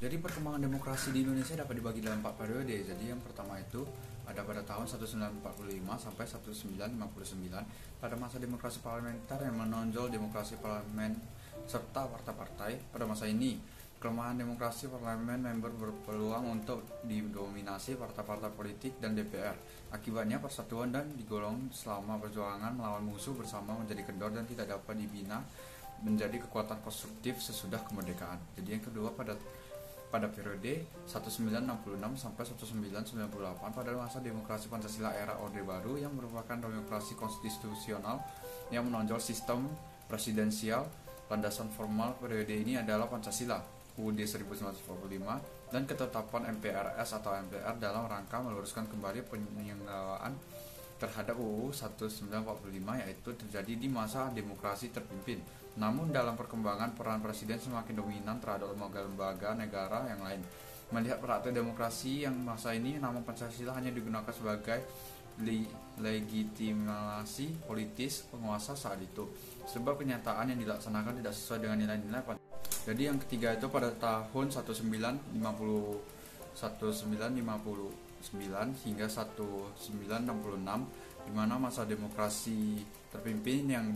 Jadi perkembangan demokrasi di Indonesia dapat dibagi dalam 4 periode. Jadi yang pertama itu ada pada tahun 1945 sampai 1959 pada masa demokrasi parlementer yang menonjol demokrasi parlemen serta partai-partai. Pada masa ini, kelemahan demokrasi parlemen member berpeluang untuk didominasi partai-partai politik dan DPR. Akibatnya persatuan dan digolong selama perjuangan melawan musuh bersama menjadi kendor dan tidak dapat dibina menjadi kekuatan konstruktif sesudah kemerdekaan. Jadi yang kedua pada periode 1966 sampai 1998 pada masa demokrasi Pancasila era Orde Baru yang merupakan demokrasi konstitusional yang menonjol sistem presidensial. Landasan formal periode ini adalah Pancasila, UUD 1945, dan ketetapan MPRS atau MPR dalam rangka meluruskan kembali penyelenggaraan terhadap UU 1945 yaitu terjadi di masa demokrasi terpimpin. Namun dalam perkembangan peran presiden semakin dominan terhadap lembaga-lembaga negara yang lain. Melihat praktek demokrasi yang masa ini, nama Pancasila hanya digunakan sebagai legitimasi politis penguasa saat itu, sebab kenyataan yang dilaksanakan tidak sesuai dengan nilai-nilai Pancasila. Jadi yang ketiga itu pada tahun 1959 hingga 1966, di mana masa demokrasi terpimpin yang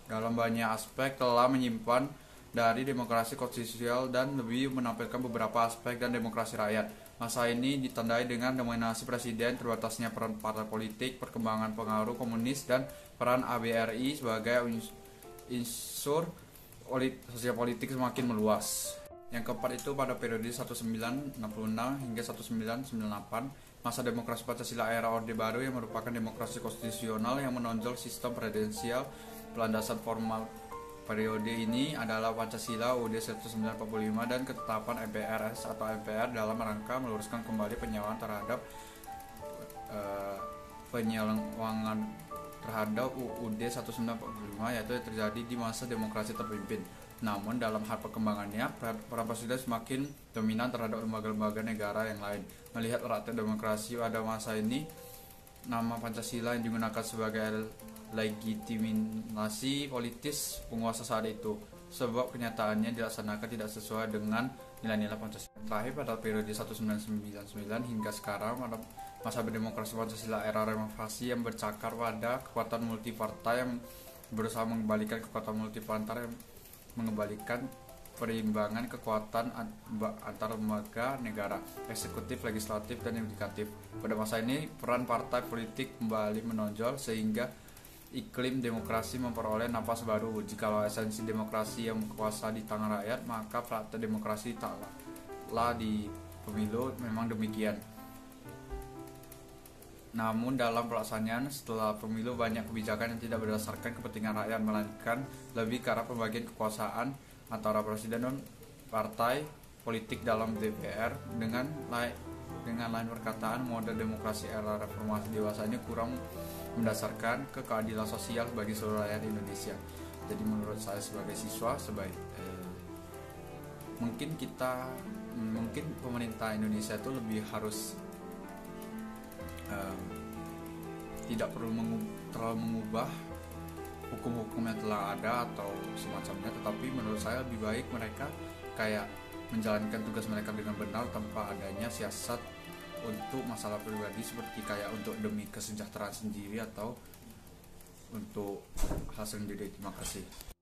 dalam banyak aspek telah menyimpan dari demokrasi konstitusional dan lebih menampilkan beberapa aspek dan demokrasi rakyat. Masa ini ditandai dengan dominasi presiden, terbatasnya peran partai politik, perkembangan pengaruh komunis, dan peran ABRI sebagai unsur sosial politik semakin meluas. Yang keempat itu pada periode 1966 hingga 1998, masa demokrasi Pancasila era Orde Baru yang merupakan demokrasi konstitusional yang menonjol sistem presidensial. Landasan formal periode ini adalah Pancasila, UUD 1945, dan ketetapan MPRS atau MPR dalam rangka meluruskan kembali penyelenggaraan terhadap UUD 1945 yaitu terjadi di masa demokrasi terpimpin. Namun dalam hal perkembangannya, peran presiden semakin dominan terhadap lembaga-lembaga negara yang lain. Melihat praktek demokrasi pada masa ini, nama Pancasila yang digunakan sebagai legitimasi politis penguasa saat itu, sebab kenyataannya dilaksanakan tidak sesuai dengan nilai-nilai Pancasila. Terakhir pada periode 1999 hingga sekarang, pada masa berdemokrasi Pancasila era reformasi yang bercakar pada kekuatan multipartai yang berusaha mengembalikan kekuatan multipartai, mengembalikan perimbangan kekuatan antar lembaga negara, eksekutif, legislatif, dan yudikatif. Pada masa ini, peran partai politik kembali menonjol sehingga iklim demokrasi memperoleh napas baru. Jikalau esensi demokrasi yang berkuasa di tangan rakyat, maka praktek demokrasi taklah di pemilu memang demikian. Namun dalam pelaksanaan setelah pemilu, banyak kebijakan yang tidak berdasarkan kepentingan rakyat, melainkan lebih ke arah pembagian kekuasaan antara presiden dan partai politik dalam DPR. Dengan lain perkataan, model demokrasi era reformasi dewasa ini kurang mendasarkan keadilan sosial bagi seluruh rakyat Indonesia. Jadi menurut saya sebagai siswa, mungkin pemerintah Indonesia itu lebih harus tidak perlu terlalu mengubah hukum-hukum yang telah ada atau semacamnya, tetapi menurut saya lebih baik mereka kayak menjalankan tugas mereka dengan benar tanpa adanya siasat untuk masalah pribadi, seperti kayak untuk demi kesejahteraan sendiri atau untuk hal sendiri. Terima kasih.